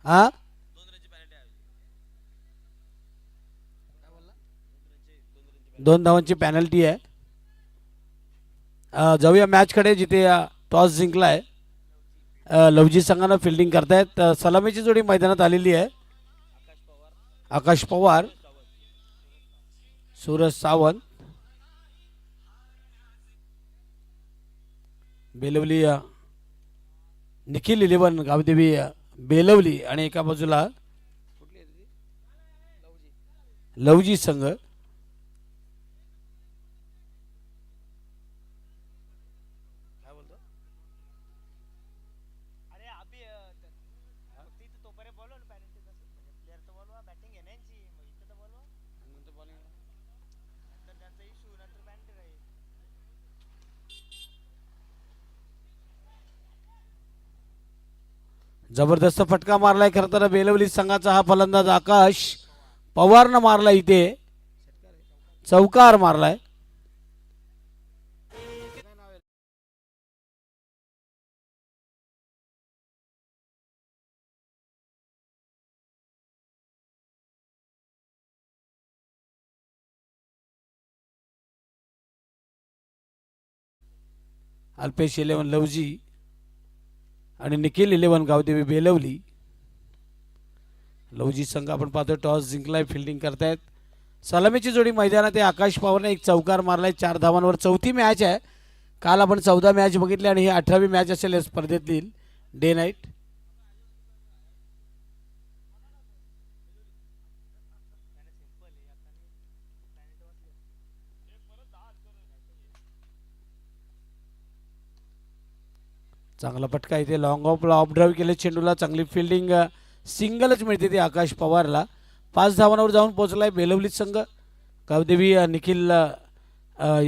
हा 2 धावांची पॅनल्टी आहे. जाऊया मॅचकडे जिथे टॉस जिंकलाय लवजी संघानं फिल्डिंग करतायत. सलामीची जोडी मैदानात आलेली आहे. आकाश पवार सूरज सावंत बेलवली निखिल इलेवन गावदेवी बेलवली आणि एका बाजूला लवजी संघ. जबरदस्त फटका मारलाय खरं तर बेलवली संघाचा हा फलंदाज आकाश पवारनं मारला. इथे चौकार मारलाय. अल्पेश इलेवन लवजी आणि निखिल इलेवन गावदेवी बेलवली. लवजी संघ आपण पाहतोय टॉस जिंकलाय, फिल्डिंग करतायत. सलामीची जोडी मैदानात आहे. आकाश पवारने एक चौकार मारलाय 4 धावांवर. चौथी मॅच आहे. काल आपण 14 मॅच बघितली आणि ही 18वी मॅच असेल या स्पर्धेतील डे नाईट. चांगला फटका इथे लॉंग ऑफ ड्राईव्ह केले चेंडूला. चांगली फिल्डिंग सिंगलच मिळते ती आकाश पवारला. 5 धावांवर जाऊन पोहोचलाय बेलवली संघ. गावदेवी निखिल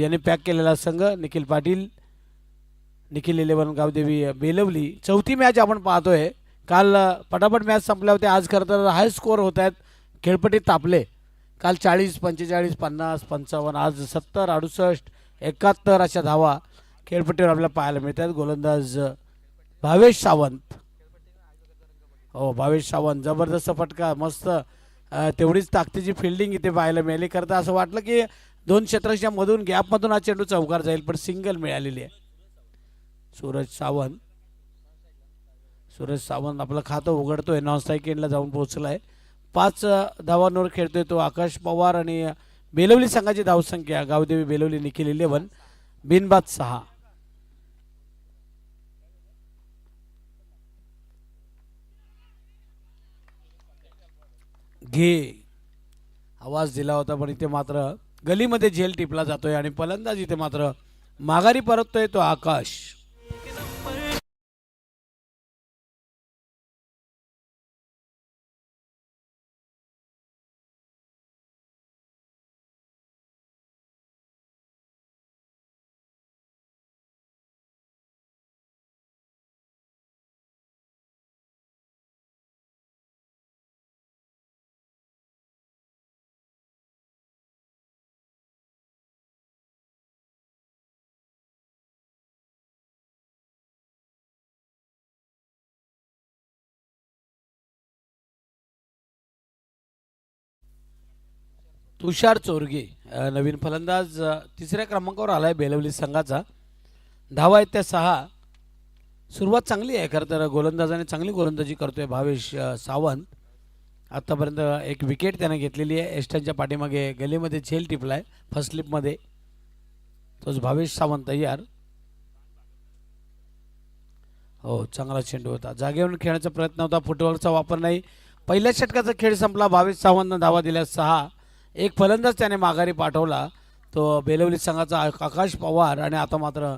याने पॅक केलेला संघ. निखिल पाटील निखिल इलेवन गावदेवी बेलवली. चौथी मॅच आपण पाहतोय. काल पटापट मॅच संपल्या होत्या. आज खरं तर हाय स्कोअर होत आहेत. खेळपट्टीत तापले. काल 40 45 50 55 आज 70 68 71 अशा धावा खेळपट्टीवर आपल्याला पाहायला मिळतात. गोलंदाज भावेश सावंत. हो भावेश सावंत जबरदस्त फटका मस्त. तेवढीच ताकदीची फिल्डिंग इथे पाहायला मिळाली. करता असं वाटलं की 2 क्षेत्राच्या मधून गॅपमधून हा चेंडू चौकार जाईल पण सिंगल मिळालेली आहे. सूरज सावंत आपलं खातं उघडतोय. नॉन स्ट्राईक एंडला जाऊन पोहोचलाय. 5 धावांवर खेळतोय तो. आकाश पवार आणि बेलवली संघाची धावसंख्या गावदेवी बेलवली निखिल इलेवन बिनबाद 6. घे आवाज दिला होता पण इथे मात्र गलीमध्ये झेल टिपला जातोय आणि फलंदाज इथे मात्र माघारी परततोय तो आकाश. तुषार चोरगे नवीन फलंदाज. तिसऱ्या क्रमांकावर आलाय बेलवली संघाचा. धावा आहेत त्या 6. सुरुवात चांगली आहे खरं तर. गोलंदाजाने चांगली गोलंदाजी करतोय भावेश सावंत. आतापर्यंत एक विकेट त्याने घेतलेली आहे. एस्टनच्या पाठीमागे गलीमध्ये झेल टिपलाय फर्स्ट स्लिपमध्ये. तोच भावेश सावंत तयार. हो चांगला चेंडू होता. जागेवरून खेळण्याचा प्रयत्न होता. फुटवर्कचा वापर नाही. पहिल्या षटकाचा खेळ संपला. भावेश सावंतनं धावा दिल्या 6. एक फलंदाज त्याने माघारी पाठवला तो बेलवली संघाचा आकाश पवार. आणि आता मात्र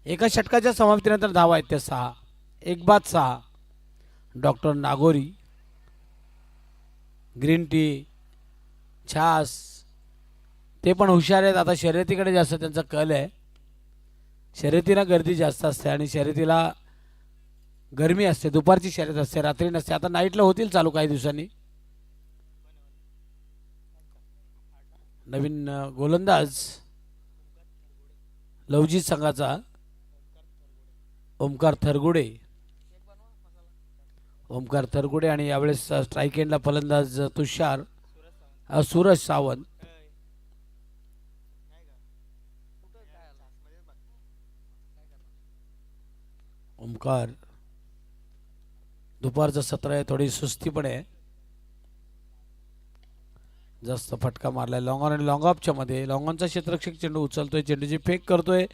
एका षटकाच्या समाप्तीनंतर धावा आहेत त्या 6. एक बाद 6. डॉक्टर नागोरी ग्रीन टी छास ते पण हुशार आहेत. आता शर्यतीकडे जास्त त्यांचा कल आहे. शर्यतीला गर्दी जास्त असते आणि शर्यतीला गरमी असते. दुपारची शर्यत असते रात्री नसते. आता नाईटला होतील चालू काही दिवसांनी. नवीन गोलंदाज लवजी संघाचा ओमकार थरगुडे. ओमकार थरगुडे आणि यावेळेस स्ट्राईक एंडला फलंदाज तुषार सूरज सावंत. ओमकार दुपारचं सत्र आहे, थोडी सुस्ती पण आहे, जास्त फटका मारलाय लॉंग ऑन आणि लॉंग ऑफच्या मध्ये. लॉंग ऑनचा क्षेत्ररक्षक चेंडू उचलतोय, चेंडूची फेक करतोय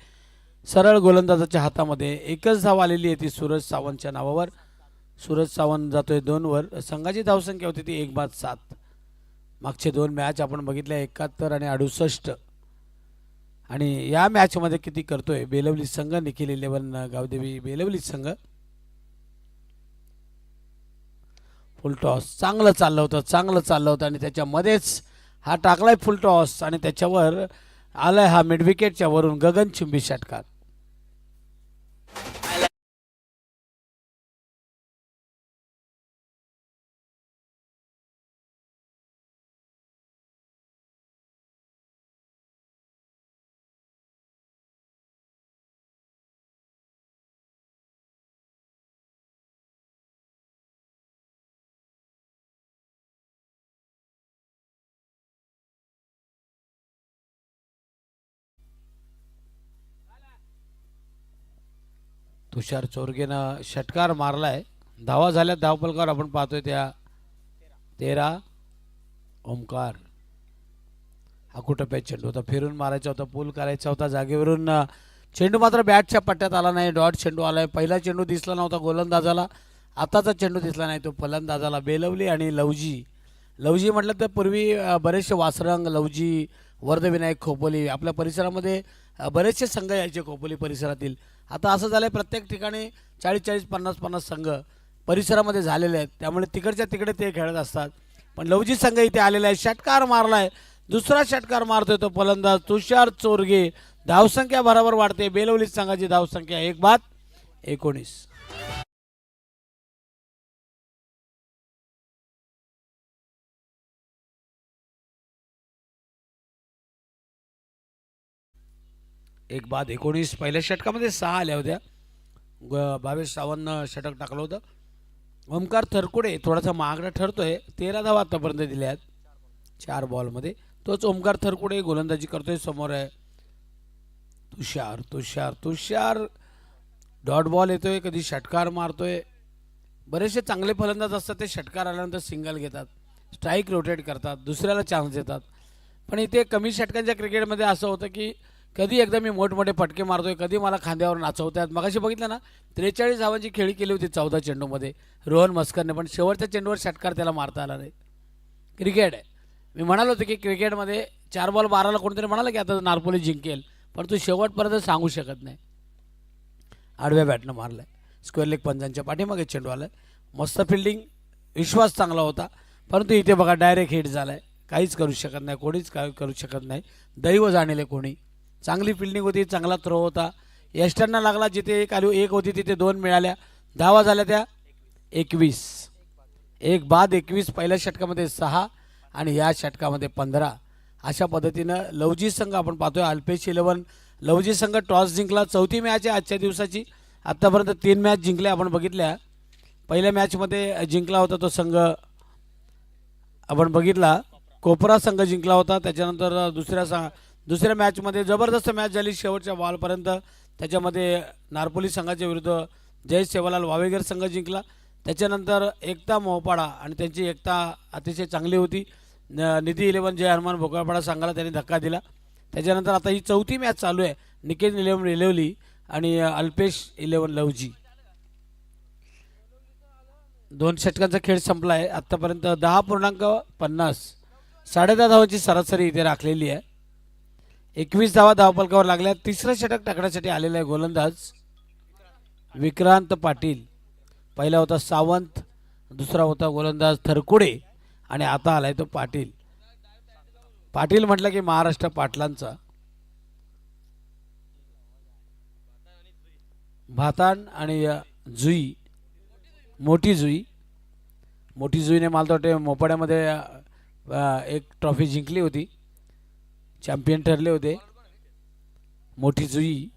सरळ गोलंदाजाच्या हातामध्ये. एकच धाव आलेली आहे ती सूरज सावंतच्या नावावर. सूरज सावंत जातोय 2 वर. संघाची धावसंख्या होती ती 1-7. मागचे 2 मॅच आपण बघितल्या 71 आणि 68. आणि या मॅचमध्ये किती करतोय बेलवली संघ, निखिल 11 गावदेवी बेलवली संघ. फुल टॉस चांगलं चाललं होतं आणि त्याच्यामध्येच हा टाकलाय फुल टॉस आणि त्याच्यावर आलाय हा मिड विकेटच्या वरून गगनचुंबी षटकार. तुषार चोरगेनं षटकार मारलाय. धावा झाल्या धावपलकावर आपण पाहतोय त्या 13. ओमकार हा कुठं चेंडू होता, फिरून मारायचा होता, पूल करायचा होता जागेवरून. चेंडू मात्र बॅटच्या पट्ट्यात आला नाही, डॉट चेंडू आलाय. पहिला चेंडू दिसला नव्हता गोलंदाजाला, आताचा चेंडू दिसला नाही तो फलंदाजाला. बेलवली आणि लवजी म्हटलं तर पूर्वी बरेचसे वासरंग, लवजी, वर्धविनायक, खोपोली आपल्या परिसरामध्ये बरेचसे संघ यायचे खोपोली परिसरातील. आता असं झालंय प्रत्येक ठिकाणी 40-40, 50-50 संघ परिसरामध्ये झालेले आहेत, त्यामुळे तिकडच्या तिकडे ते खेळत असतात. पण लवजी संघ इथे आलेला आहे, षटकार मारलाय. दुसरा षटकार मारतोय तो फलंदाज तुषार चोरगे. धावसंख्या बरोबर वाढते, बेलवली संघाची धावसंख्या 1-19. एक बाद 19. पहिल्या षटकामध्ये 6 आल्या होत्या. भावेश सावंतनं षटक टाकलं होतं. ओमकार थरकुडे थोडासा महागडा ठरतोय, 13 धावा आतापर्यंत दिल्या आहेत 4 बॉलमध्ये. तोच ओमकार थरकुडे गोलंदाजी करतोय. समोर आहे तुषार डॉट बॉल येतोय, कधी षटकार मारतोय. बरेचसे चांगले फलंदाज असतात ते षटकार आल्यानंतर सिंगल घेतात, स्ट्राईक रोटेट करतात, दुसऱ्याला चान्स देतात. पण इथे कमी षटकांच्या क्रिकेटमध्ये असं होतं की कधी एकदा मी मोठमोठे फटके मारतोय, कधी मला खांद्यावर नाचवतात. मगाशी बघितलं ना 43 धावांची खेळी केली होती 14 चेंडूमध्ये रोहन मस्करने, पण शेवटच्या चेंडूवर षटकार त्याला मारता आला नाही. क्रिकेट आहे. मी म्हणालो होतो की क्रिकेटमध्ये 4 बॉल 12ला कोणतरी म्हणाला की आता नारपोली जिंकेल, पण तू शेवटपर्यंत सांगू शकत नाही. आडव्या बॅटनं मारलाय, स्क्वेअर लेग पंजांच्या पाठीमागे चेंडू आलाय. मस्त फिल्डिंग, विश्वास चांगला होता, परंतु इथे बघा डायरेक्ट हिट झालाय. काहीच करू शकत नाही, कोणीच काय करू शकत नाही. दैव जाणेले कोणी. चांगली फिल्डिंग होती, चांगला थ्रो होता, यष्टांना लागला. जिथे एक होती तिथे 2 मिळाल्या. धावा झाल्या त्या 21. एक बाद 21. पहिल्या षटकामध्ये 6 आणि या षटकामध्ये 15. अशा पद्धतीनं लवजी संघ आपण पाहतोय. अल्पेश 11 लवजी संघ टॉस जिंकला. 4थी मॅच आहे आजच्या दिवसाची. आत्तापर्यंत 3 मॅच जिंकल्या आपण बघितल्या. पहिल्या मॅचमध्ये जिंकला होता तो संघ आपण बघितला, कोपरा संघ जिंकला होता. त्याच्यानंतर दुसऱ्या मॅचमध्ये जबरदस्त मॅच झाली शेवटच्या बॉलपर्यंत. त्याच्यामध्ये नारपोली संघाच्या विरुद्ध जय सेवालाल वावेगर संघ जिंकला. त्याच्यानंतर एकता मोहपाडा आणि त्यांची एकता अतिशय चांगली होती. निधी 11 जय हनुमान भोकळपाडा संघाला त्यांनी धक्का दिला. त्याच्यानंतर आता ही 4थी मॅच चालू आहे. निकेत 11 बेलवली आणि अल्पेश 11 लवजी. 2 षटकांचा खेळ संपला आहे. आत्तापर्यंत 10.50 10.5 धावांची सरासरी इथे राखलेली आहे. 21 धावा धावपलकावर लागल्या. तिसरं षटक टाकण्यासाठी आलेला आहे गोलंदाज विक्रांत पाटील. पहिला होता सावंत, दुसरा होता गोलंदाज थरकुडे आणि आता आलाय तो पाटील. पाटील म्हटलं की महाराष्ट्र पाटलांचा. भातान आणि जुई, मोठी जुईने मला वाटते मोपाड्यामध्ये एक ट्रॉफी जिंकली होती, चॅम्पियन ठरले होते मोठी जुई.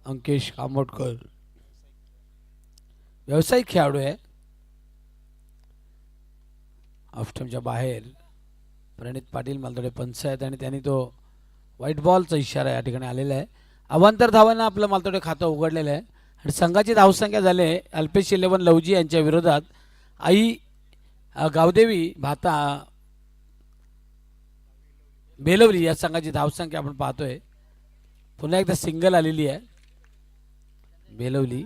अंकेश कामोडकर व्यावसायिक खेळाडू आहे. ऑफस्टमच्या बाहेर प्रणित पाटील मला थोडे पंच आहेत आणि त्यांनी तो व्हाईट बॉलचा इशारा या ठिकाणी आलेला आहे. अवांतर धावांना आपलं मालतोडे खातं उघडलेलं आहे आणि संघाची धावसंख्या झाले अल्पेश 11 लवजी यांच्या विरोधात आई गावदेवी भाता बेलवली या संघाची धावसंख्या आपण पाहतोय. पुन्हा एकदा सिंगल आलेली आहे बेलवली.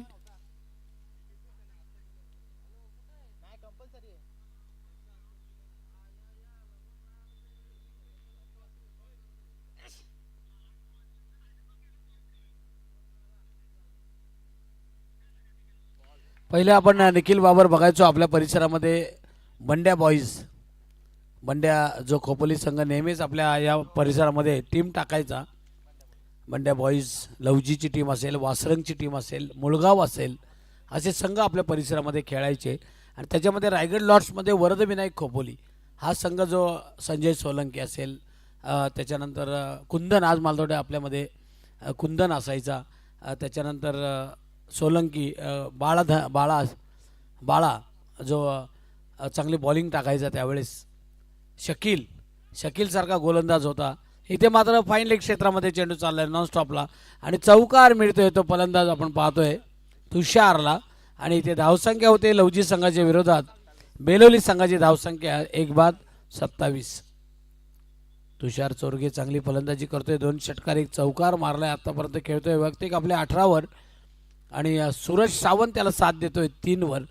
पहिले आपण निखिल बाबर बघायचो आपल्या परिसरामध्ये बंड्या बॉईज. बंड्या जो खोपोली संघ नेहमीच आपल्या या परिसरामध्ये टीम टाकायचा. बंड्या बॉईज लवजीची टीम असेल, वासरंगची टीम असेल, मुळगाव असेल, असे संघ आपल्या परिसरामध्ये खेळायचे. आणि त्याच्यामध्ये रायगड लॉर्ड्समध्ये वरदविनायक खोपोली हा संघ जो संजय सोलंकी असेल, त्याच्यानंतर कुंदन आज मालदोडे आपल्यामध्ये कुंदन असायचा, त्याच्यानंतर सोलंकी बाळा जो चांगली बॉलिंग टाकायचा त्यावेळेस, शकील सारखा गोलंदाज होता. इथे मात्र फाईन लेग क्षेत्रामध्ये चेंडू चाललाय नॉनस्टॉपला आणि चौकार मिळतोय तो फलंदाज आपण पाहतोय तुषारला. आणि इथे धावसंख्या होते लवजी संघाच्या विरोधात बेलोली संघाची धावसंख्या 1-27. तुषार चोरगे चांगली फलंदाजी करतोय. 2 षटकार 1 चौकार मारलाय आतापर्यंत खेळतोय. वैयक्तिक आपल्या 18 वर आणि सूरज सावंत त्याला साथ देतोय 3 वर.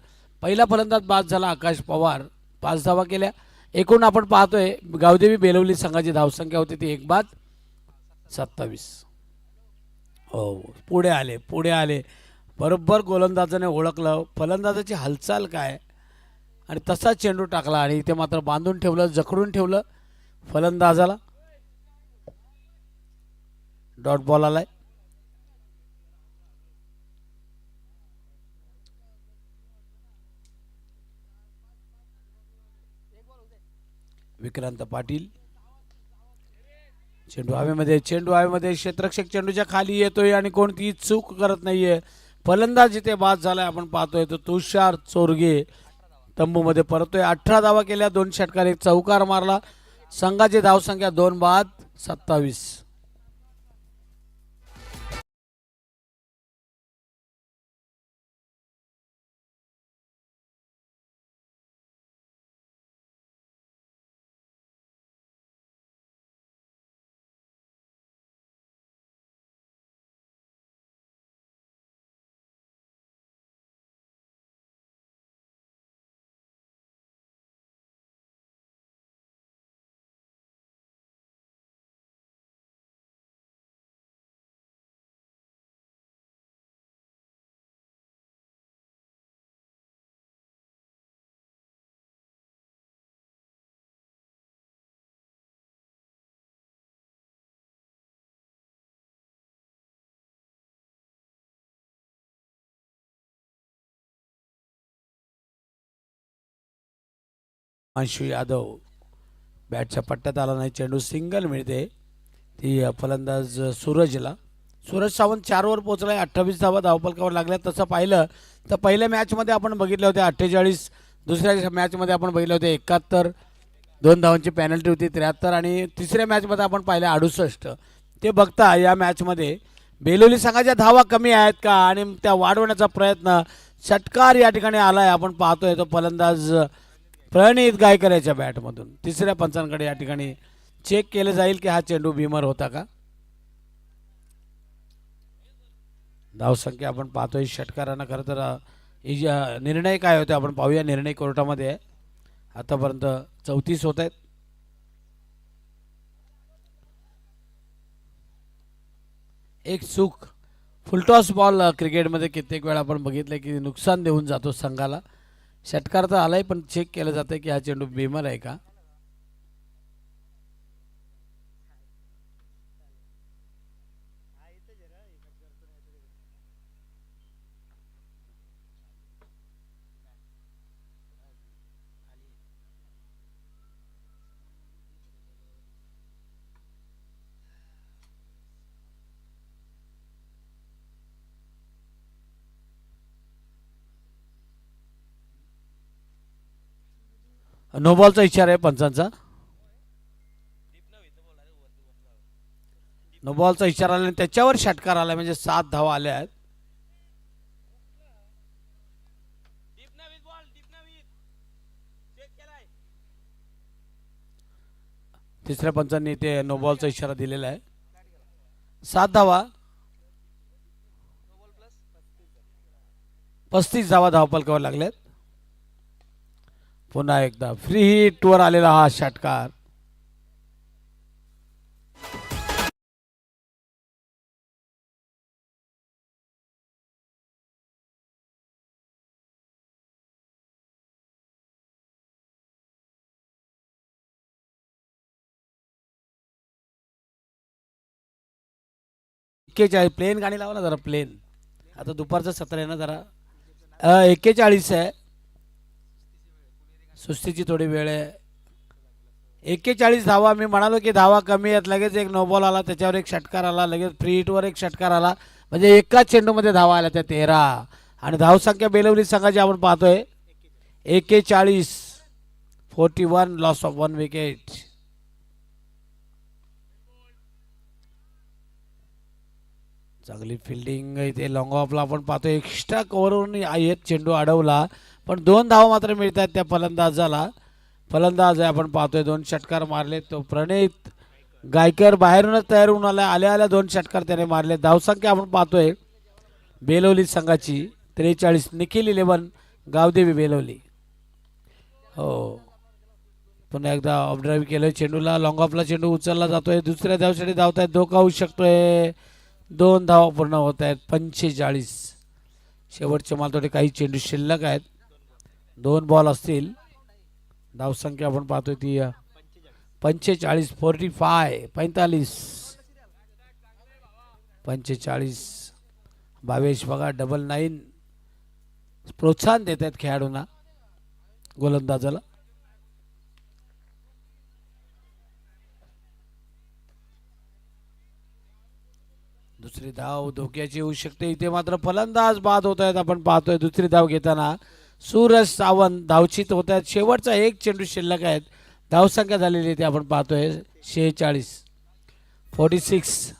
पहिला फलंदाज बाद झाला आकाश पवार, 5 धावा केल्या. एकूण आपण पाहतोय गावदेवी बेलवली संघाची धावसंख्या होती ती 1-27. हो पुढे आले बरोबर गोलंदाजाने ओळखलं फलंदाजाची हालचाल काय आणि तसा चेंडू टाकला आणि इथे मात्र बांधून ठेवलं, जखडून ठेवलं फलंदाजाला. डॉट बॉल आलाय. विक्रांत पाटील चेंडू हवेमध्ये क्षेत्ररक्षक चेंडूच्या खाली येतोय आणि कोणतीही चूक करत नाहीये. फलंदाज जिथे बाद झालाय आपण पाहतोय तो तुषार चोरगे तंबूमध्ये परतोय. 18 धावा केल्या, 2 षटकार 1 चौकार मारला. संघाची धावसंख्या 2-27. अंशु यादव बॅटच्या पट्ट्यात आला नाही, चेंडू सिंगल मिळते ती फलंदाज सूरज सावंत 4 वर पोहोचलाय. 28 धावा धावफलकावर लागल्या. तसं पाहिलं तर पहिल्या मॅचमध्ये आपण बघितले होते 48, दुसऱ्या मॅचमध्ये आपण बघितले होते 71, 2 धावांची पॅनल्टी होती 73 आणि तिसऱ्या मॅचमध्ये आपण पाहिलं 68. ते बघता या मॅचमध्ये बेलोली संघाच्या धावा कमी आहेत का आणि त्या वाढवण्याचा प्रयत्न षटकार या ठिकाणी आलाय आपण पाहतोय. तो फलंदाज प्रणित गायकरच्या बॅटमधून तिसऱ्या पंचांकडे या ठिकाणी चेक केलं जाईल की हा चेंडू भीमर होता का. धावसंख्या आपण पाहतोय षटकारांना. खरं तर निर्णय काय होते आपण पाहूया. निर्णय कोर्टामध्ये आतापर्यंत 34 होत आहेत. एक चूक फुलटॉस बॉल क्रिकेटमध्ये कित्येक वेळा आपण बघितलं की नुकसान देऊन जातो संघाला. षटकार तर आलाय पण चेक केलं जातं की हा चेंडू भीमर आहे का. नो बॉलचा इशारा आहे पंचांचा. नो बॉलचा इशारा आला आणि त्याच्यावर षटकार आला म्हणजे 7 धावा आल्या आहेत. तिसऱ्या पंचांनी ते नो बॉलचा इशारा दिलेला आहे. 7 धावा, 35 धावा धावपलकावर लागल्यात. पुन्हा एकदा फ्री हिट वर आलेला हा षटकार. प्लेन गाणी लावा ना जरा, प्लेन. आता दुपारचं सत्र आहे ना जरा. 41 आहे, सुस्तीची थोडी वेळ आहे. 41 धावा. मी म्हणालो की धावा कमी आहेत, लगेच एक नो बॉल आला, त्याच्यावर एक षटकार आला, लगेच फ्री हिटवर एक षटकार आला, म्हणजे एकाच चेंडूमध्ये धावा आल्या त्या 13. आणि धावसंख्या बेलवली संघाची आपण पाहतोय 41, 41, लॉस ऑफ 1 विकेट. चांगली फिल्डिंग इथे लॉंग ऑफला आपण पाहतोय. एक्स्ट्रा कव्हरवरून एक चेंडू अडवला, पण 2 धावा मात्र मिळतात त्या फलंदाजाला. फलंदाज आहे आपण पाहतोय, 2 षटकार मारले. तो प्रणित गायकर बाहेरूनच तयार होऊन आला, आल्या 2 षटकार त्याने मारले. धावसंख्या आपण पाहतोय बेलवली संघाची 43. निखिल 11, गावदेवी बेलवली. हो, पुन्हा एकदा ऑफ ड्राईव्ह केलं चेंडूला. लॉंग ऑफला चेंडू उचलला जातोय, दुसऱ्या धावसाठी धावतायत, धोका होऊ शकतोय. 2 धावा पूर्ण होत आहेत. 45. शेवटचे मालतोडे काही चेंडू शिल्लक आहेत, 2 बॉल असतील. धावसंख्या आपण पाहतोय ती 45, 45. 45. भावेश बघा 99 प्रोत्साहन देत आहेत खेळाडूंना, गोलंदाजाला. दुसरी धाव धोक्याची होऊ शकते. इथे मात्र फलंदाज बाद होत आहेत आपण पाहतोय. दुसरी धाव घेताना सूरज सावंत धावचित होत आहेत. शेवटचा एक चेंडू शिल्लक आहेत. धावसंख्या झालेली ते आपण पाहतोय 46, 46.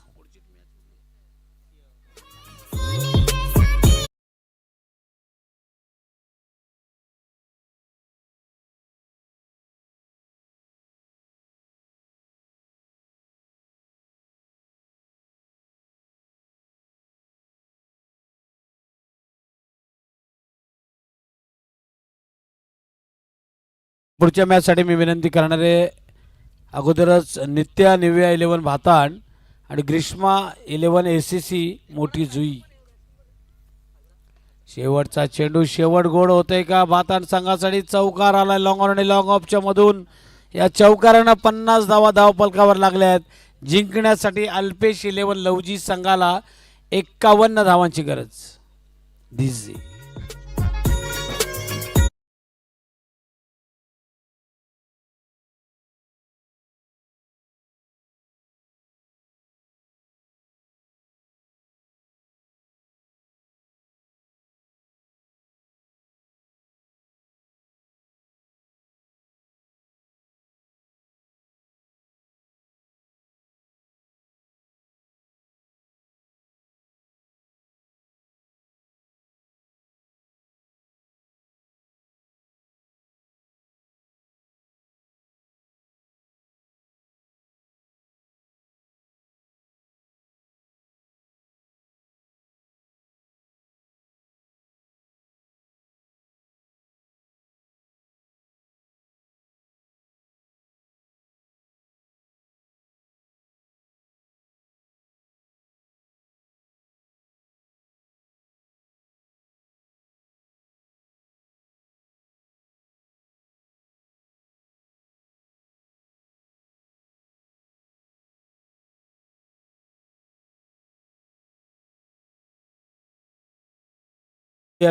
पुढच्या मॅचसाठी मी विनंती करणार आहे, अगोदरच नित्या निव्या 11 भाताण आणि ग्रीष्मा 11 ACC मोठी जुई. शेवटचा चेंडू, शेवट गोड होतोय का? भाताण संघासाठी चौकार आला लॉंग ऑन आणि लॉंग ऑफच्या मधून. या चौकारानं 50 धावा धावपलकावर लागल्या आहेत. जिंकण्यासाठी अल्पेश 11 लवजी संघाला 51 धावांची गरज. दिझी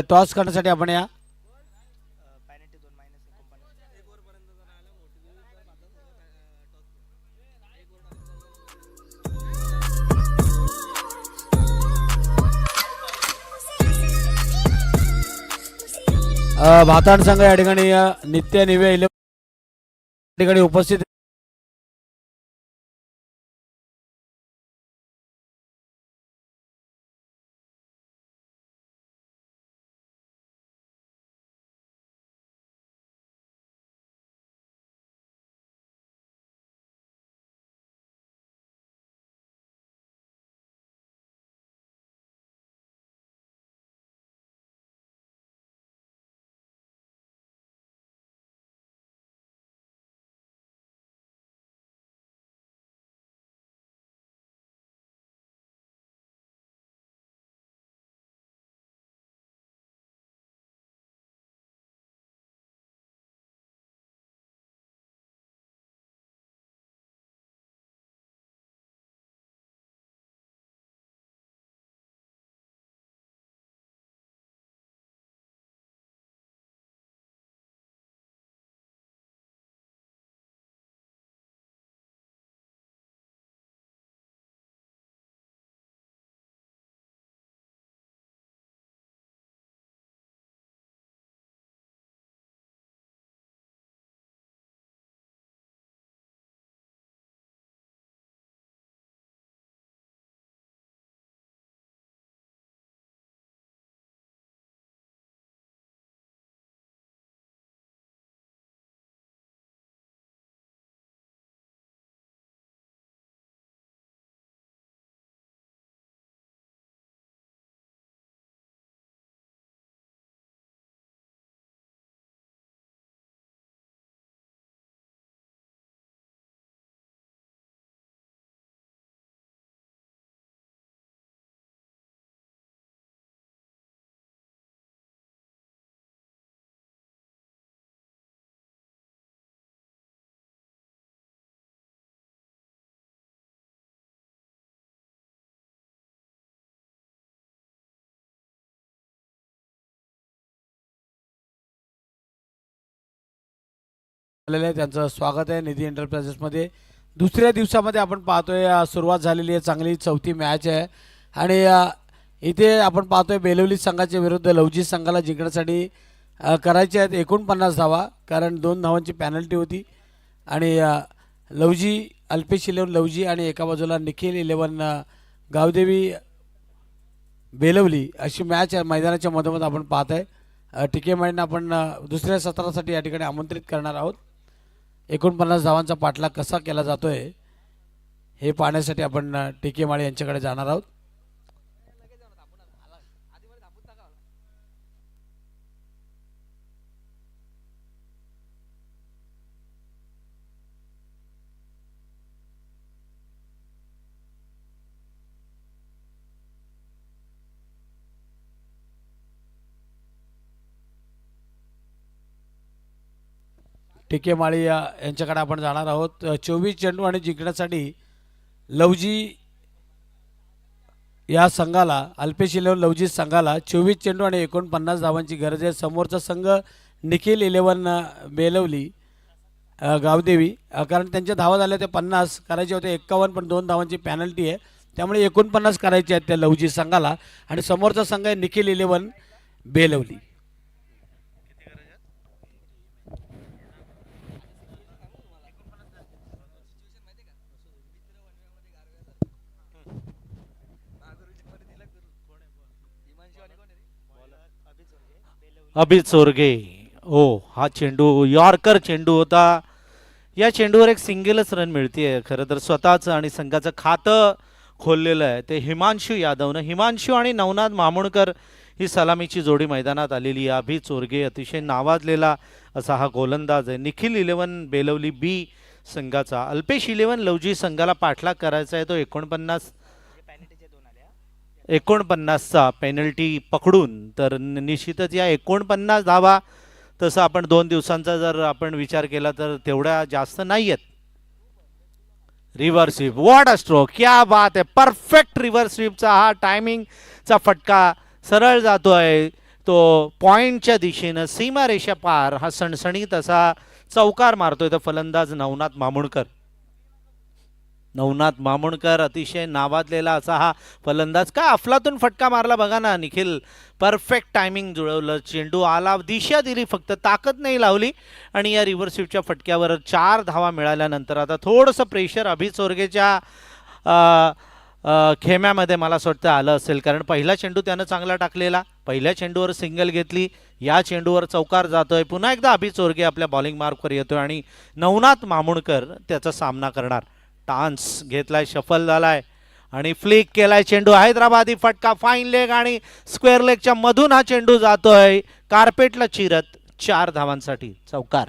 टॉस करण्यासाठी आपण या भाताण संघ या ठिकाणी नित्य निवे ठिकाणी उपस्थित आलेले आहे, त्यांचं स्वागत आहे निधी एंटरप्राइजेसमध्ये. दुसऱ्या दिवसामध्ये आपण पाहतोय सुरुवात झालेली आहे, चांगली चौथी मॅच आहे आणि इथे आपण पाहतोय बेलवली संघाच्या विरुद्ध लवजी संघाला जिंकण्यासाठी करायचे आहेत 49 धावा, कारण 2 धावांची पॅनल्टी होती आणि लवजी अल्पेश 11 लवजी आणि एका बाजूला निखिल 11 गावदेवी बेलवली अशी मॅच मैदानाच्या मधोमध आपण पाहत आहे. टिके माळींना आपण दुसऱ्या सत्रासाठी या ठिकाणी आमंत्रित करणार आहोत. 49 धावांचा पाठलाग कसा केला जातोय हे पाहण्यासाठी आपण टिके माळी यांच्याकडे जाणार आहोत. टिके माळी यांच्याकडे आपण जाणार आहोत. 24 चेंडू आणि जिंकण्यासाठी लवजी या संघाला अल्पेश 11 लवजी संघाला 24 चेंडू आणि 49 धावांची गरज आहे. समोरचा संघ निखिल 11 बेलवली गावदेवी, कारण त्यांच्या धावा झाल्या ते 50 करायचे होते 51, पण 2 धावांची पॅनल्टी आहे, त्यामुळे 49 करायचे आहेत त्या लवजी संघाला. आणि समोरचा संघ आहे निखिल 11 बेलवली. अभित चोरगे. ओ हा चेंडू यॉर्कर चेंडू होता. या चेंडूवर एक सिंगलच रन मिळते. खरं तर स्वतःचं आणि संघाचं खातं खोललेलं आहे ते हिमांशू यादवनं. हिमांशू आणि नवनाथ मामुणकर ही सलामीची जोडी मैदानात आलेली आहे. अभित चोरगे अतिशय नावाजलेला असा हा गोलंदाज आहे. निखिल 11 बेलवली बी संघाचा. अल्पेश 11 लवजी संघाला पाठलाग करायचा आहे तो 49चा पेनल्टी पकडून. तर निश्चितच या 49 धावा तसं आपण 2 दिवसांचा जर आपण विचार केला तर तेवढ्या जास्त नाही आहेत. Reverse sweep, what a stroke, क्या बात आहे. परफेक्ट रिव्हर्स स्वीपचा हा टायमिंगचा फटका सरळ जातोय तो पॉइंटच्या दिशेनं, सीमारेषा पार. हा सणसणीत असा चौकार मारतोय तो फलंदाज नवनाथ मामुणकर. नवनाथ मामुणकर अतिशय नावाजलेला असा हा फलंदाज, काय अफलातून फटका मारला बघा ना निखिल. परफेक्ट टायमिंग जुळवलं, चेंडू आला, दिशा दिली, फक्त ताकद नाही लावली आणि या रिव्हर्स स्वीपच्या फटक्यावर 4 धावा मिळाल्यानंतर आता थोडंसं प्रेशर अभि चोरगेच्या खेम्यामध्ये मला असं वाटतं आलं असेल, कारण पहिला चेंडू त्यानं चांगला टाकलेला, पहिल्या चेंडूवर सिंगल घेतली, या चेंडूवर चौकार जातोय, पुन्हा एकदा अभि चोरगे आपल्या बॉलिंग मार्कवर येतोय आणि नवनाथ मामुणकर त्याचा सामना करणार. टान्स घेतलाय, शफल झालाय आणि फ्लिक केलाय चेंडू, हैदराबादी फटका, फाईन लेग आणि स्क्वेअर लेगच्या मधून हा चेंडू जातोय कार्पेटला चिरत 4 धावांसाठी चौकार.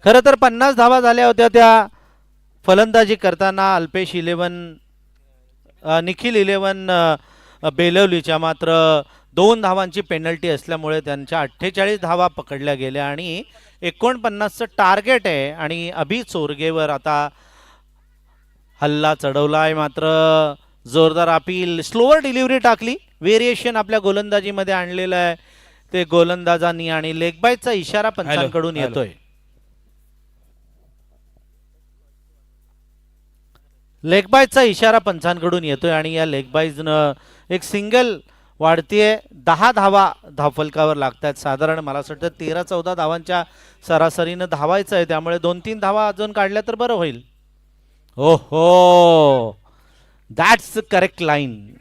खरं तर 50 धावा झाल्या होत्या त्या फलंदाजी करताना अल्पेश 11 निखिल 11 बेलवलीच्या, मात्र 2 धावांची पेनल्टी असल्यामुळे त्यांच्या 48 धावा पकडल्या गेल्या आणि 49चं टार्गेट आहे आणि अभि चोरगेवर आता हल्ला चढवलाय. मात्र जोरदार अपील, स्लोअर डिलिव्हरी टाकली, व्हेरिएशन आपल्या गोलंदाजीमध्ये आणलेलं आहे ते गोलंदाजांनी आणि लेग बायचा इशारा पंचांकडून येतोय. लेगबायचा इशारा पंचांकडून येतोय आणि या लेगबाईजनं एक सिंगल वाढतीये, 10 धावा धावफलकावर लागतात. साधारण मला असं वाटतं 13-14 धावांच्या सरासरीनं धावायचं आहे, त्यामुळे 2-3 धावा अजून काढल्या तर बरं होईल. ओहो, दॅट्स करेक्ट लाईन.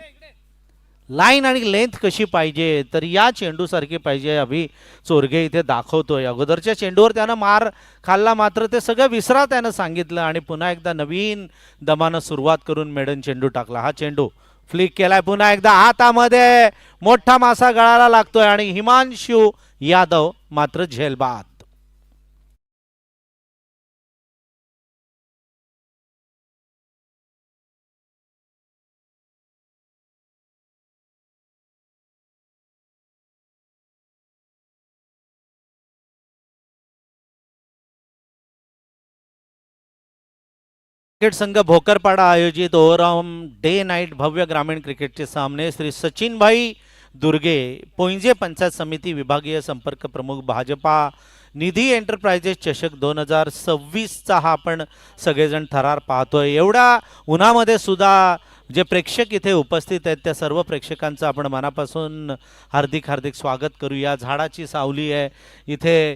लाईन आणि लेंथ कशी पाहिजे तर या चेंडूसारखी पाहिजे, अभि चोरगे इथे दाखवतोय. अगोदरच्या चेंडूवर त्यानं मार खाल्ला, मात्र ते सगळं विसरा त्यानं सांगितलं आणि पुन्हा एकदा नवीन दमानं सुरुवात करून मेडन चेंडू टाकला. हा चेंडू फ्लिक केलाय, पुन्हा एकदा हातामध्ये मोठा मासा गळाला लागतोय आणि हिमांशु यादव मात्र झेलबाद. क्रिकेट संघ भोकरपाडा आयोजित ओव्हरऑल डे नाईट भव्य ग्रामीण क्रिकेटचे सामने श्री सचिन भाई दुर्गे, पोंजे पंचायत समिती विभागीय संपर्क प्रमुख भाजपा, निधी एंटरप्राइजेस चषक 2026चा हा आपण सगळेजण थरार पाहतोय. एवढ्या उन्हामध्ये सुद्धा जे प्रेक्षक इथे उपस्थित आहेत त्या सर्व प्रेक्षकांचं आपण मनापासून हार्दिक हार्दिक स्वागत करूया. झाडाची सावली आहे इथे,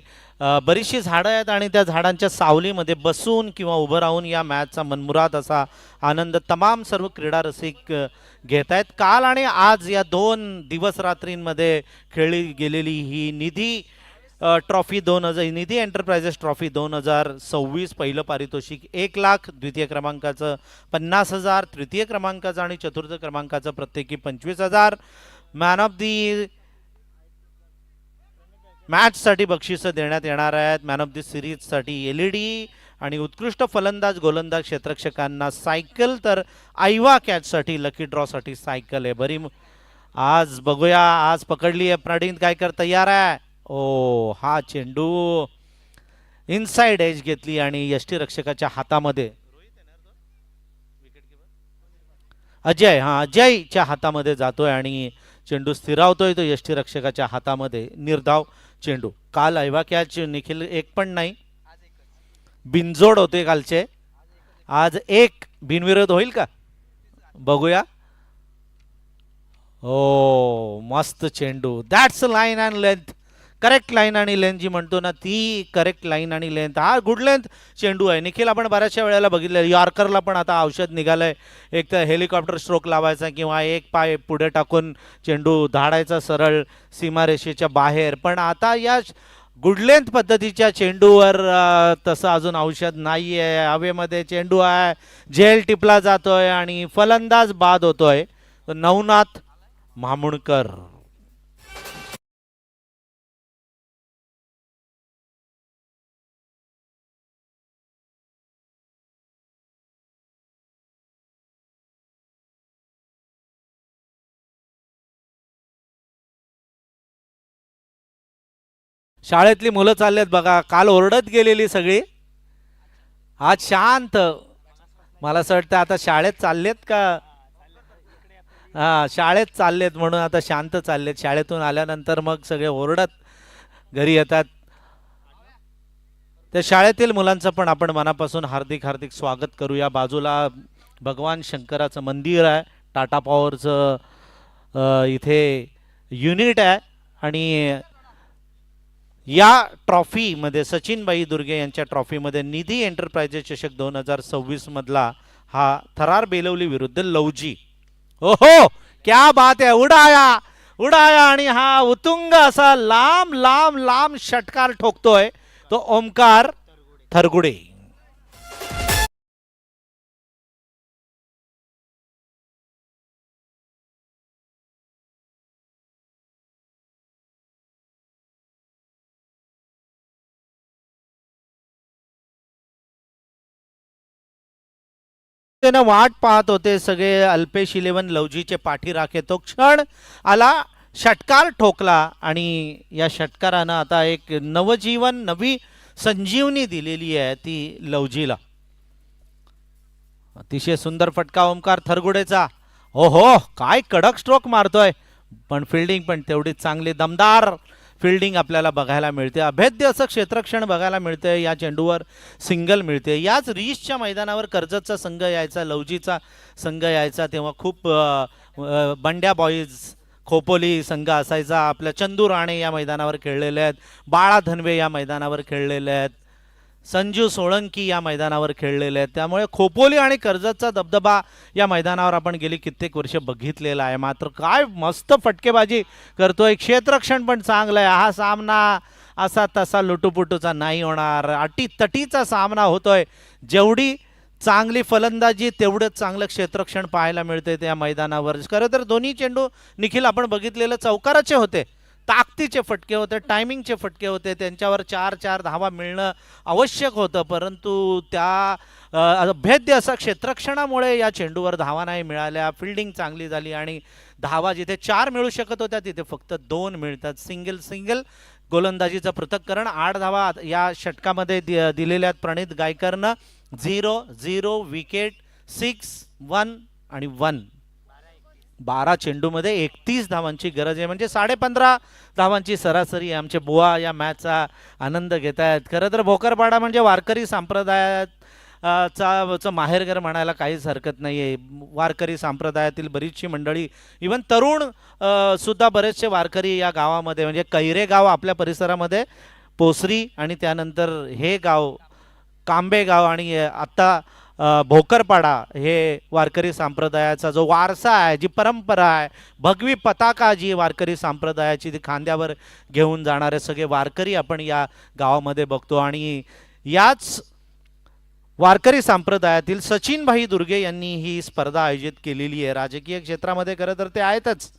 बरीचशी झाडं आहेत आणि त्या झाडांच्या सावलीमध्ये बसून किंवा उभं राहून या मॅचचा मनमुराद असा आनंद तमाम सर्व क्रीडा रसिक घेत आहेत. काल आणि आज या 2 दिवस रात्रींमध्ये खेळली गेलेली ही निधी ट्रॉफी 2000 निधी एंटरप्राइजेस ट्रॉफी 2026, पहिलं पारितोषिक 1 लाख, द्वितीय क्रमांकाचं 50,000, तृतीय क्रमांकाचं आणि चतुर्थ क्रमांकाचं प्रत्येकी 25,000. मॅन ऑफ दी मॅचसाठी बक्षिसं देण्यात येणार आहेत. मॅन ऑफ दी सिरीजसाठी LED आणि उत्कृष्ट फलंदाज गोलंदाज क्षेत्ररक्षकांना सायकल, तर आयवा कॅचसाठी लकी ड्रॉसाठी सायकल आहे. बरी आज बघूया, आज पकडली आहे प्रणीत गायकर, तयार आहे. ओ, हा चेंडू इनसाइड एज घेतली आणि यष्टीरक्षकाच्या हातामध्ये, अजय, अजयच्या हातामध्ये जातोय आणि चेंडू स्थिरावतोय तो यष्टीरक्षकाच्या हातामध्ये. निर्धाव चेंडू. काल ऐवा कॅच निखिल 1 पण नाही, बिनजोड होते कालचे, आज 1 बिनविरोध होईल का बघूया. ओ, मस्त चेंडू, that's line and length, correct line आणि लेंथ जी म्हणतो ना ती करेक्ट लाईन आणि लेंथ. हा गुड लेंथ चेंडू आहे निखिल. आपण बऱ्याचशा वेळेला बघितलं यॉर्करला पण आता औषध निघालंय, एक तर हेलिकॉप्टर स्ट्रोक लावायचा किंवा एक पाय पुढे टाकून चेंडू धाडायचा सरळ सीमारेषेच्या बाहेर, पण आता या गुड लेंथ पद्धतीच्या चेंडूवर तसं अजून औषध नाही आहे. हवेमध्ये चेंडू आहे, झेल टिपला जातोय आणि फलंदाज बाद होतोय नवनाथ मामुणकर. शाळेतली मुलं चाललेत बघा, काल ओरडत गेलेली सगळी, आज शांत. मला असं वाटतं आता शाळेत चाललेत का? हा, शाळेत चाललेत म्हणून आता शांत चाललेत. शाळेतून आल्यानंतर मग सगळे ओरडत घरी येतात. त्या शाळेतील मुलांचं पण आपण मनापासून हार्दिक हार्दिक स्वागत करूया. बाजूला भगवान शंकराचं मंदिर आहे. टाटा पॉवरचं इथे युनिट आहे. आणि या ट्रॉफीमध्ये सचिनबाई दुर्गे यांच्या ट्रॉफीमध्ये निधी एंटरप्राइजेस चषक 2026 मधला हा थरार बेलवली विरुद्ध लवजी. ओहो, क्या बात है. उडाया उडाया आणि हा उतुंग असा लांब लांब लांब षटकार ठोकतोय तो ओमकार थरगुडे. त्यानं वाट पाहत होते सगळे. अल्पेश 11 लवजीचे पाठीराखे. तो क्षण आला, षटकार ठोकला आणि या षटकारानं आता एक नवजीवन, नवी संजीवनी दिलेली आहे ती लवजीला. अतिशय सुंदर फटका ओमकार थरगुडेचा. ओहो, काय कडक स्ट्रोक मारतोय. पण फिल्डिंग पण तेवढीच चांगली, दमदार फिल्डिंग आपल्याला बघायला मिळते. अभेद्य असं क्षेत्रक्षण बघायला मिळते. या चेंडूवर सिंगल मिळते. याच रीचच्या मैदानावर कर्जतचा संघ यायचा, लवजीचा संघ यायचा तेव्हा खूप बंड्या बॉईज खोपोली संघ असायचा. आपल्या चंदू राणे या मैदानावर खेळलेले आहेत. बाळा धनवे या मैदानावर खेळलेले आहेत. संजू सोळंकी या मैदानावर खेळलेले आहेत. त्यामुळे खोपोली आणि कर्जतचा दबदबा या मैदानावर आपण गेली कित्येक वर्ष बघितलेला आहे. मात्र काय मस्त फटकेबाजी करतोय. क्षेत्ररक्षण पण चांगलं आहे. हा सामना असा तसा लुटूपुटूचा नाही होणार. अटीतटीचा सामना होतोय. जेवढी चांगली फलंदाजी तेवढंच चांगलं क्षेत्ररक्षण पाहायला मिळते त्या मैदानावर. खरं तर दोन्ही चेंडू निखिल आपण बघितलेलं चौकाराचे होते. ताकदीचे फटके होते, टायमिंगचे फटके होते. त्यांच्यावर 4-4 धावा मिळणं आवश्यक होतं. परंतु त्या अभेद्य असा क्षेत्ररक्षणामुळे या चेंडूवर धावा नाही मिळाल्या. फिल्डिंग चांगली झाली आणि धावा जिथे 4 मिळू शकत होत्या तिथे फक्त 2 मिळतात. सिंगल सिंगल गोलंदाजीचं पृथक्करण. 8 धावा या षटकामध्ये दिलेल्या प्रणित गायकरनं. 0-0 विकेट, 6-1 आणि 1. 12 चेंडूमध्ये 31 धावांची गरज आहे. म्हणजे 15.5 धावांची सरासरी. आमचे बुवा या मॅचचा आनंद घेत आहेत. खरं तर भोकरपाडा म्हणजे वारकरी संप्रदायाचा माहेरघर म्हणायला काहीच हरकत नाही आहे. वारकरी संप्रदायातील बरीचशी मंडळी, इवन तरुण सुद्धा बरेचसे वारकरी या गावामध्ये, म्हणजे कैरे गाव आपल्या परिसरामध्ये, पोसरी आणि त्यानंतर हे गाव कांबे गाव आणि आत्ता भोकरपाडा, हे वारकरी संप्रदायाचा जो वारसा आहे, जी परंपरा आहे, भगवी पताका जी वारकरी संप्रदायाची ती खांद्यावर घेऊन जाणारे सगळे वारकरी आपण या गावामध्ये बघतो. आणि याच वारकरी संप्रदायातील सचिनभाई दुर्गे यांनी ही स्पर्धा आयोजित केलेली आहे. राजकीय क्षेत्रामध्ये खरं तर ते आहेतच.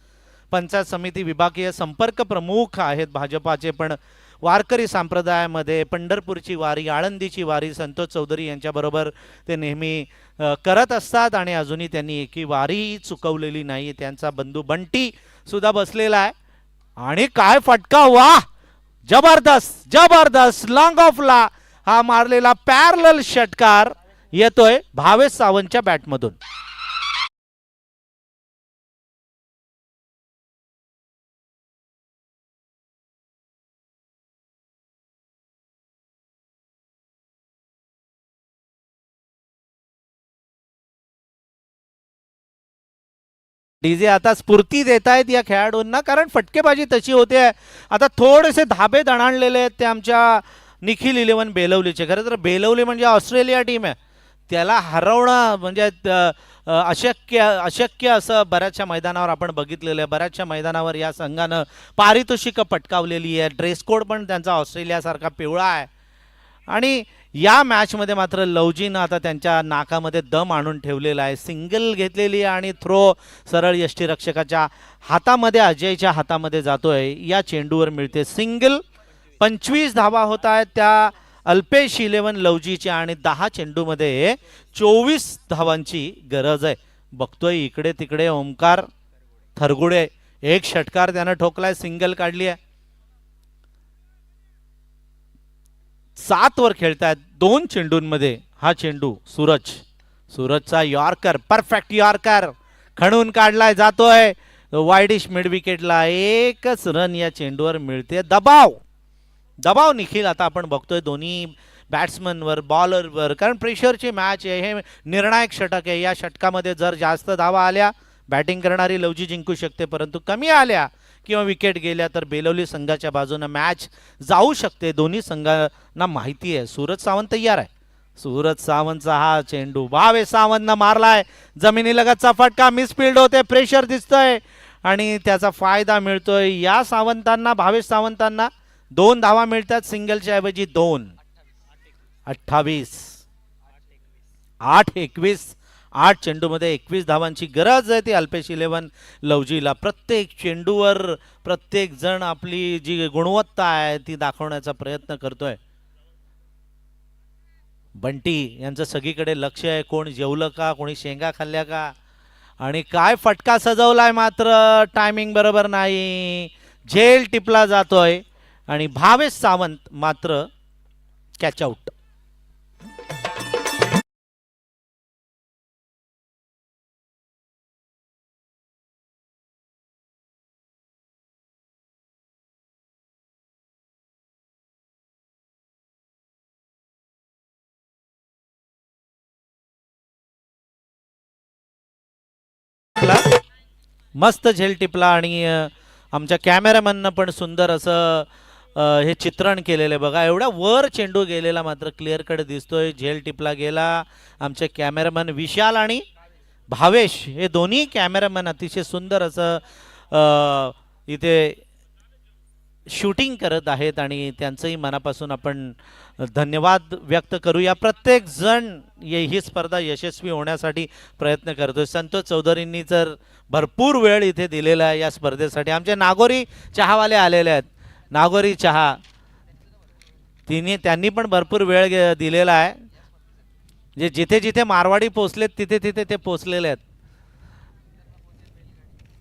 पंचायत समिती विभागीय संपर्क प्रमुख आहेत भाजपाचे. पण वारकरी संप्रदायामध्ये पंढरपूरची वारी, आळंदीची वारी संतोष चौधरी यांच्याबरोबर ते नेहमी करत असतात आणि अजूनही त्यांनी एकी वारी चुकवलेली नाही. त्यांचा बंधू बंटी सुद्धा बसलेला आहे. आणि काय फटका, वाह, जबरदस्त जबरदस्त. लॉंग ऑफला हा मारलेला पॅरलल षटकार येतोय भावेश सावंतच्या बॅटमधून. डीजे आता स्फूर्ती देत आहेत या खेळाडूंना, कारण फटकेबाजी तशी होते. आता थोडेसे धाबे दणाणलेले आहेत ते आमच्या निखिल 11 बेलवलीचे. खरं तर बेलवली म्हणजे ऑस्ट्रेलिया टीम आहे. त्याला हरवणं म्हणजे अशक्य अशक्य असं बऱ्याचशा मैदानावर आपण बघितलेलं आहे. बऱ्याचशा मैदानावर या संघानं पारितोषिकं पटकावलेली आहे. ड्रेस कोड पण त्यांचा ऑस्ट्रेलियासारखा पिवळा आहे. आणि या मॅचमध्ये मात्र लवजीनं आता त्यांच्या नाकामध्ये दम आणून ठेवलेला आहे. सिंगल घेतलेली आहे आणि थ्रो सरळ यष्टीरक्षकाच्या हातामध्ये, अजयच्या हातामध्ये जातोय. या चेंडूवर मिळते सिंगल. 25 धावा होत आहेत त्या अल्पेश 11 लवजीच्या आणि 10 चेंडूमध्ये 24 धावांची गरज आहे. बघतोय इकडे तिकडे ओमकार थरगुडे. एक षटकार त्यानं ठोकलाय, सिंगल काढली आहे. 7 वर खेळतायत 2 चेंडूंमध्ये. हा चेंडू सूरजचा यॉर्कर, परफेक्ट यॉर्कर खणून काढलाय, जातोय वाईडिश मिड विकेटला. एकच रन या चेंडूवर मिळते. दबाव निखिल आता आपण बघतोय दोन्ही बॅट्समनवर, बॉलरवर, कारण प्रेशरची मॅच आहे, हे निर्णायक षटक आहे. या षटकामध्ये जर जास्त धावा आल्या बॅटिंग करणारी लवजी जिंकू शकते, परंतु कमी आल्या किंवा विकेट गेल्या तर बेलवली संघाच्या बाजूने मॅच जाऊ शकते. दोन्ही संघांना माहिती आहे. सूरज सावंत तयार आहे. सूरज सावंतचा हा चेंडू भावेश सावंतनं मारलाय, जमिनीलगतचा फटका, मिसफिल्ड होते, प्रेशर दिसतंय आणि त्याचा फायदा मिळतोय या सावंतांना. भावेश सावंतांना 2 धावा मिळतात सिंगलच्या ऐवजी 2. 28 8-21 8 चेंडूमध्ये 21 धावांची गरज आहे ती अल्पेश 11 लवजीला. प्रत्येक चेंडूवर प्रत्येक जण आपली जी गुणवत्ता आहे ती दाखवण्याचा प्रयत्न करतोय. बंटी यांचं सगळीकडे लक्ष आहे, कोण जेवलं का, कोणी शेंगा खाल्ल्या का, आणि काय फटका सजवलाय, मात्र टायमिंग बरोबर नाही, झेल टिपला जातोय आणि भावेश सावंत मात्र कॅच आउट. मस्त झेल टिपला आणि आमच्या कॅमेरामॅननं पण सुंदर असं हे चित्रण केलेलं आहे बघा. एवढ्या वर चेंडू गेलेला मात्र क्लिअर कडे दिसतोय. झेल टिपला गेला. आमचे कॅमेरामॅन विशाल आणि भावेश हे दोन्ही कॅमेरामॅन अतिशय सुंदर असं इथे शूटिंग करत आहेत आणि त्यांचंही मनापासून आपण धन्यवाद व्यक्त करूया. प्रत्येक जण ही स्पर्धा यशस्वी होण्यासाठी प्रयत्न करतोय. संतोष चौधरींनी तर भरपूर वेळ इथे दिलेला आहे या स्पर्धेसाठी. आमचे नागोरी चहावाले आलेले आहेत. नागोरी चहा त्यांनी पण भरपूर वेळ दिलेला आहे. जे जिथे जिथे मारवाडी पोचलेत तिथे तिथे ते पोचलेले आहेत.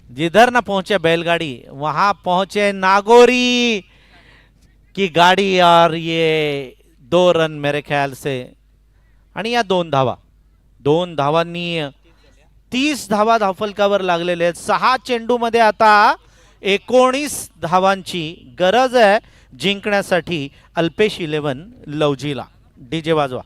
जिधर ना पहुंचे बैलगाड़ी वहां पहुंचे नागोरी की गाड़ी और ये 2 रन मेरे ख्याल से. आणि या 2 धावांनी 30 धावा धावफलकावर लागलेले आहेत. 6 चेंडूमध्ये आता 19 धावांची गरज आहे जिंकण्यासाठी अल्पेश 11 लवजीला. डीजे वाजवा.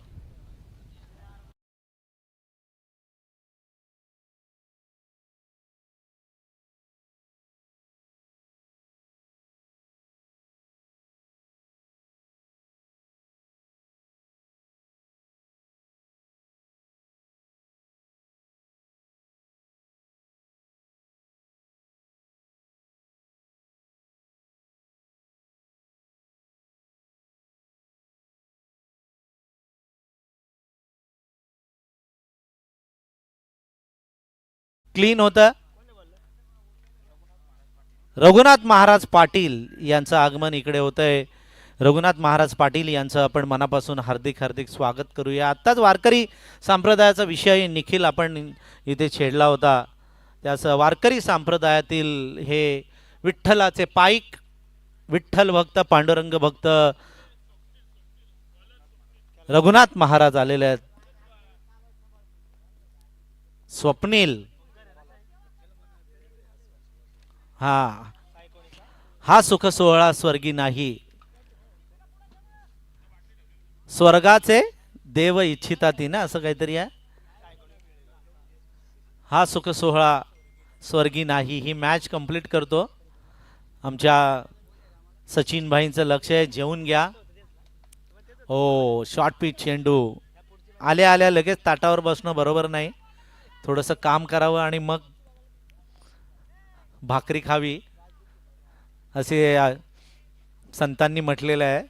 क्लीन होतं. रघुनाथ महाराज पाटील यांचं आगमन इकडे होतंय. रघुनाथ महाराज पाटील यांचं आपण मनापासून हार्दिक हार्दिक स्वागत करूया. आत्ताच वारकरी संप्रदायाचा विषय निखिल आपण इथे छेडला होता. त्यास वारकरी संप्रदायातील हे विठ्ठलाचे पाईक, विठ्ठल भक्त, पांडुरंग भक्त रघुनाथ महाराज आलेले आहेत. स्वप्नील हा सुख सोहळा स्वर्गी नाही, स्वर्गाचे देव इच्छिताती ना, असं काहीतरी आहे. हा सुख सोहळा स्वर्गी नाही ही मॅच कंप्लीट करतो. आमच्या सचिन भाईंचं लक्ष आहे. जेवून घ्या. ओ शॉर्ट पिच चेंडू. आल्या आल्या लगेच ताटावर बसणं बरोबर नाही. थोडंसं काम करावं आणि मग भाकरी खावी असे संतांनी म्हटलेलं आहे.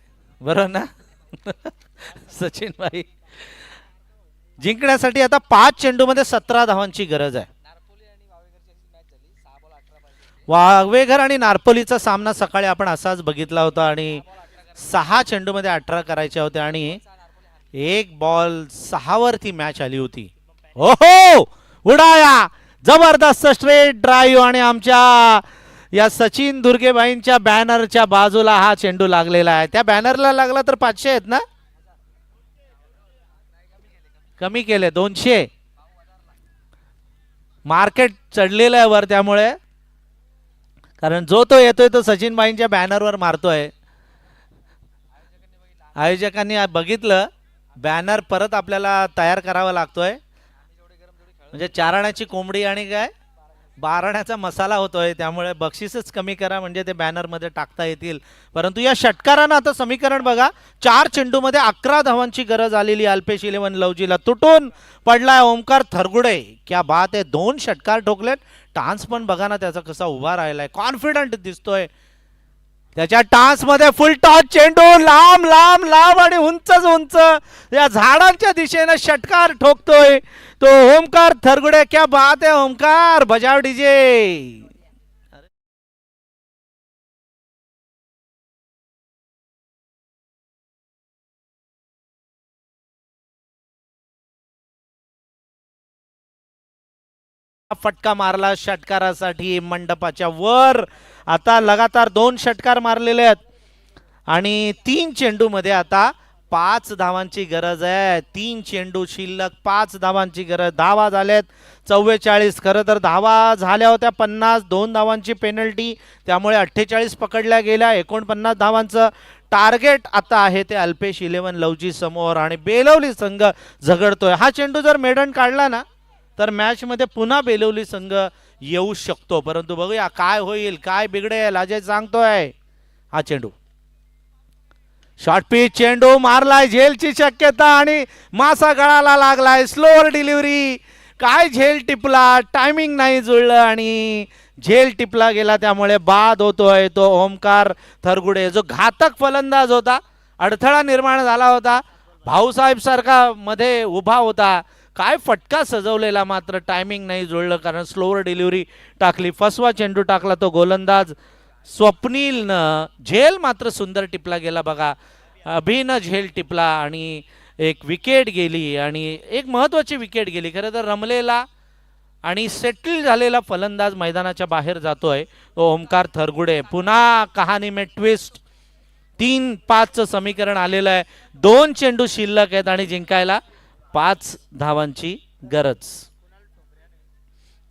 बरोबर ना सचिन भाई. जिंकण्यासाठी आता 5 चेंडूमध्ये 17 धावांची गरज आहे. वावेघर आणि नारपोलीचा सामना सकाळी आपण असाच बघितला होता आणि 6 चेंडूमध्ये 18 करायच्या होत्या आणि 1 बॉल 6 वर ती मॅच आली होती. ओहो उडाया, जबरदस्त स्ट्रेट ड्राईव्ह आणि आमच्या या सचिन दुर्गेबाईंच्या बॅनरच्या बाजूला हा चेंडू लागलेला आहे. त्या बॅनरला लागला तर 500 आहेत ना. कमी केले 200. मार्केट चढलेलं आहे वर, त्यामुळे कारण जो तो येतोय तो सचिन भाईंच्या बॅनरवर मारतोय. आयोजकांनी बघितलं, बॅनर परत आपल्याला तयार करावा लागतोय. म्हणजे 4 आण्याची कोंबडी आणि काय 12 आण्याचा मसाला होतोय, त्यामुळे बक्षीसच कमी करा म्हणजे ते बॅनर मध्ये टाकता येतील. परंतु या षटकारानं आता समीकरण बघा, 4 चेंडूमध्ये 11 धावांची गरज आलेली अल्पेश इलेव्हन लवजीला. तुटून पडलाय ओमकार थरगुडे, क्या बात आहे. 2 षटकार ठोकलेत. टान्स पण बघा ना त्याचा कसा उभा राहिलाय, कॉन्फिडंट दिसतोय. त्याच्या टान्स मध्ये फुल टॉस चेंडू लांब लांब लांब आणि उंचच उंच या झाडांच्या दिशेने षटकार ठोकतोय तो ओमकार थरगुडे. क्या बात आहे ओमकार, बजाव डीजे. फटका मारला षटकारासाठी मंडपाच्या वर. आता लगातार 2 षटकार मारलेले आहेत आणि 3 चेंडू मध्ये आता 5 धावांची गरज आहे. 3 चेंडू शिल्लक, 5 धावांची गरज. धावा झाल्यात 44. खरं तर धावा झाल्या होत्या 50, 2 धावांची पेनल्टी, त्यामुळे 48 पकडल्या गेल्या. 49 धावांचं टार्गेट आता आहे ते अल्पेश इलेव्हन लवजी समोर आणि बेलवली संघ झगडतोय. हा चेंडू जर मेडन काढला ना तर मॅच मध्ये पुन्हा बेलवली संघ येऊ शकतो. परंतु बघूया काय होईल, काय बिघडेल. अजय सांगतोय हा चेंडू शॉर्ट पिच चेंडू मारलाय, झेलची शक्यता आणि मासा गळाला लागलाय. स्लोअर डिलिव्हरी, काय झेल टिपला, टायमिंग नाही जुळलं आणि झेल टिपला गेला, त्यामुळे बाद होतोय तो ओमकार थरगुडे जो घातक फलंदाज होता. अडथळा निर्माण झाला होता, भाऊसाहेब सारखा मध्ये उभा होता, काय फटका सजवलेला, मात्र टायमिंग नाही जुळलं कारण स्लोअर डिलिव्हरी टाकली. फसवा चेंडू टाकला तो गोलंदाज स्वप्नीलनं. झेल मात्र सुंदर टिपला गेला बघा, अभिनं झेल टिपला आणि एक विकेट गेली आणि एक महत्वाची विकेट गेली. खरं तर रमलेला आणि सेटल झालेला फलंदाज मैदानाच्या बाहेर जातोय तो ओमकार थरगुडे. पुन्हा कहाणी में ट्विस्ट. 3-5चं समीकरण आलेलं आहे. 2 चेंडू शिल्लक आहेत आणि जिंकायला 5 धावांची गरज.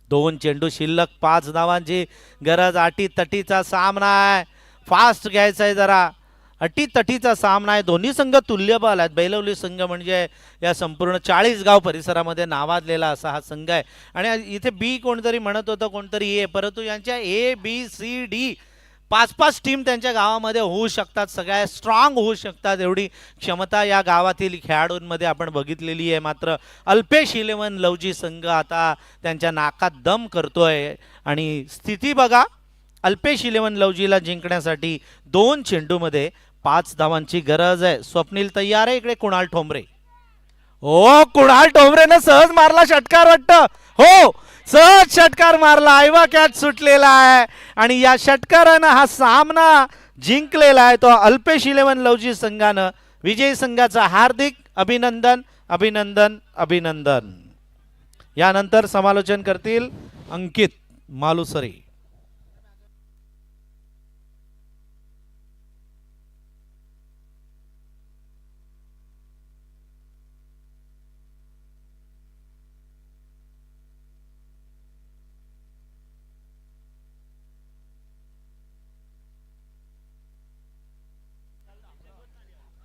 2 चेंडू शिल्लक, 5 धावांची गरज. अटीतटीचा सामना आहे, फास्ट घ्यायचा आहे जरा. अटीतटीचा सामना आहे, दोन्ही संघ तुल्यबळ आहेत. बेलवली संघ म्हणजे या संपूर्ण 40 गाव परिसरामध्ये नावाजलेला असा हा संघ आहे. आणि इथे बी कोणतरी म्हणत होतं, कोणतरी ए, परंतु यांच्या ABCD 5-5 टीम त्यांच्या गावामध्ये होऊ शकतात, सगळ्या स्ट्रॉंग होऊ शकतात, एवढी क्षमता या गावातील खेळाडूंमध्ये आपण बघितलेली आहे. मात्र अल्पेश इलेव्हन लवजी संघ आता त्यांच्या नाकात दम करतोय आणि स्थिती बघा, अल्पेश इलेव्हन लवजीला जिंकण्यासाठी 2 चेंडूमध्ये 5 धावांची गरज आहे. स्वप्नील तयार आहे. इकडे कुणाल ठोंबरे. हो, कुणाल ठोंबरेनं सहज मारला षटकार वाटतं. हो, सहज षटकार मारला, आयवा कॅच सुटलेला आहे आणि या षटकारानं हा सामना जिंकलेला आहे तो अल्पेश इलेव्हन लवजी संघानं. विजयी संघाचा हार्दिक अभिनंदन, अभिनंदन, अभिनंदन. यानंतर समालोचन करतील Ankit Malusare.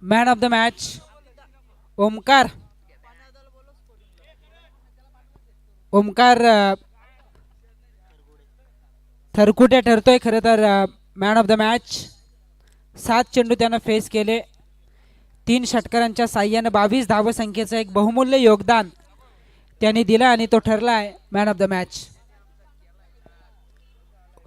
Man of the match Omkar Tharkute ठरतोय खरं तर मॅन ऑफ द मॅच. 7 चेंडू त्यानं फेस केले, 3 षटकारांच्या साह्यानं 22 धावसंख्येचं एक बहुमूल्य योगदान त्यांनी दिलं आणि तो ठरला आहे मॅन ऑफ द मॅच.